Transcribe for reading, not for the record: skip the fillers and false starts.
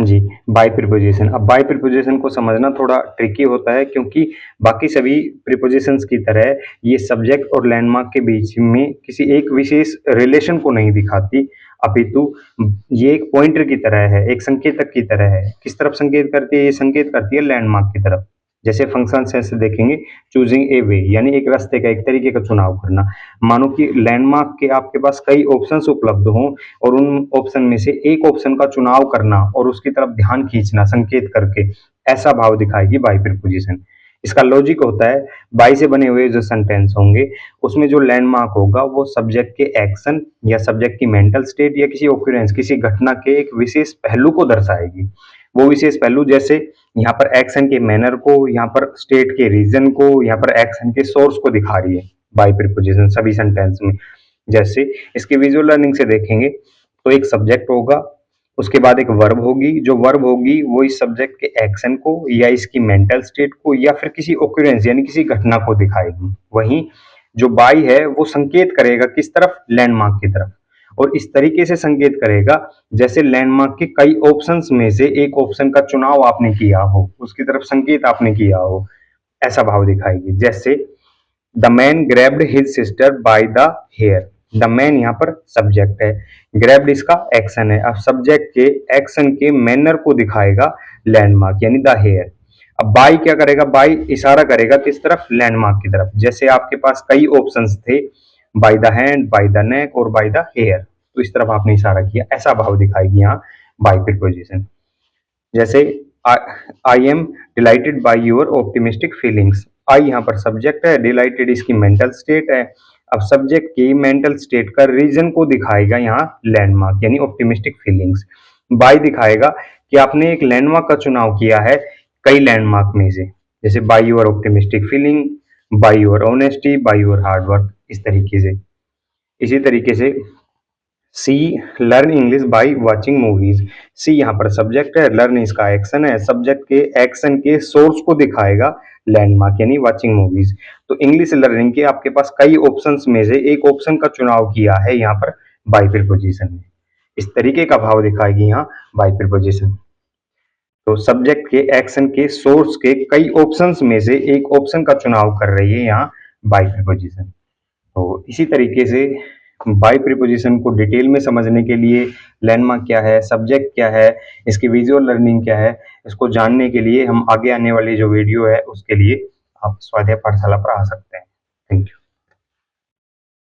जी, bye preposition. अब bye preposition को समझना थोड़ा ट्रिकी होता है क्योंकि बाकी सभी प्रीपोजिशंस की तरह ये सब्जेक्ट और लैंडमार्क के बीच में किसी एक विशेष रिलेशन को नहीं दिखाती, अपितु ये एक पॉइंटर की तरह है, एक संकेतक की तरह है। किस तरफ संकेत करती है? ये संकेत करती है लैंडमार्क की तरफ। जैसे फंक्शन से ऐसे देखेंगे, चूजिंग ए वे यानी एक रास्ते का, एक तरीके का चुनाव करना। मानो कि लैंडमार्क के आपके पास कई ऑप्शंस उपलब्ध हों और उन ऑप्शन में से एक ऑप्शन का चुनाव करना और उसकी तरफ ध्यान खींचना संकेत करके, ऐसा भाव दिखाएगी बाई प्रीपोजिशन। इसका लॉजिक होता है, बाई से बने हुए जो सेंटेंस होंगे उसमें जो लैंडमार्क होगा वो सब्जेक्ट के एक्शन या सब्जेक्ट की मेंटल स्टेट या किसी ओक्यूरेंस, किसी घटना के एक विशेष पहलू को दर्शाएगी। वो विशेष पहलू जैसे यहाँ पर एक्शन के मैनर को, यहाँ पर स्टेट के रीजन को, यहाँ पर एक्शन के सोर्स को दिखा रही है बाई प्रीपोजिशन सभी सेंटेंस में। जैसे इसकी विजुअल लर्निंग से देखेंगे तो एक सब्जेक्ट होगा, उसके बाद एक वर्ब होगी, जो वर्ब होगी वो इस सब्जेक्ट के एक्शन को या इसकी मेंटल स्टेट को या फिर किसी ओक्यूरेंस यानी किसी घटना को दिखाएगी। वहीं जो बाई है वो संकेत करेगा किस तरफ? लैंडमार्क की तरफ। और इस तरीके से संकेत करेगा जैसे लैंडमार्क के कई ऑप्शंस में से एक ऑप्शन का चुनाव आपने किया हो, उसकी तरफ संकेत आपने किया हो, ऐसा भाव दिखाएगी। जैसे the man grabbed his sister by the hair. The man यहाँ पर सब्जेक्ट है, ग्रैब्ड इसका एक्शन है। अब सब्जेक्ट के एक्शन के मैनर को दिखाएगा लैंडमार्क यानी द हेयर। अब बाई क्या करेगा? बाई इशारा करेगा किस तरफ? लैंडमार्क की तरफ। जैसे आपके पास कई ऑप्शंस थे, by the hand, by the neck और बाय द हेयर, तो इस तरफ आपने इशारा किया, ऐसा भाव दिखाएगी यहाँ बाई प्रीपोजिशन। जैसे I am delighted by your optimistic feelings. I यहाँ पर सब्जेक्ट है, डिलाइटेड इसकी मेंटल स्टेट है। अब सब्जेक्ट की मेंटल स्टेट का रीजन को दिखाएगा यहाँ लैंडमार्क यानी ऑप्टिमिस्टिक फीलिंग्स। बाय दिखाएगा कि आपने एक लैंडमार्क का चुनाव किया है कई लैंडमार्क में से, जैसे by your optimistic feeling, by your honesty, by your hard work, इस तरीके से। इसी तरीके से see learn English by watching movies. See यहाँ पर सब्जेक्ट है, लर्न इसका एक्शन है, सब्जेक्ट के एक्शन के सोर्स को दिखाएगा लैंडमार्क यानी वॉचिंग मूवीज। तो इंग्लिश लर्निंग के आपके पास कई ऑप्शंस में से एक ऑप्शन का चुनाव किया है यहाँ पर बाय प्रीपोजिशन में, इस तरीके का भाव दिखाएगी यहाँ बाय प्रीपोजिशन। तो सब्जेक्ट के एक्शन के सोर्स के कई ऑप्शंस में से एक ऑप्शन का चुनाव कर रही है यहाँ बाय प्रीपोजिशन। तो इसी तरीके से बाय प्रीपोजिशन को डिटेल में समझने के लिए लैंडमार्क क्या है, सब्जेक्ट क्या है, इसकी विजुअल लर्निंग क्या है, इसको जानने के लिए हम आगे आने वाली जो वीडियो है उसके लिए आप स्वाध्याय पाठशाला पर आ सकते हैं। Thank you.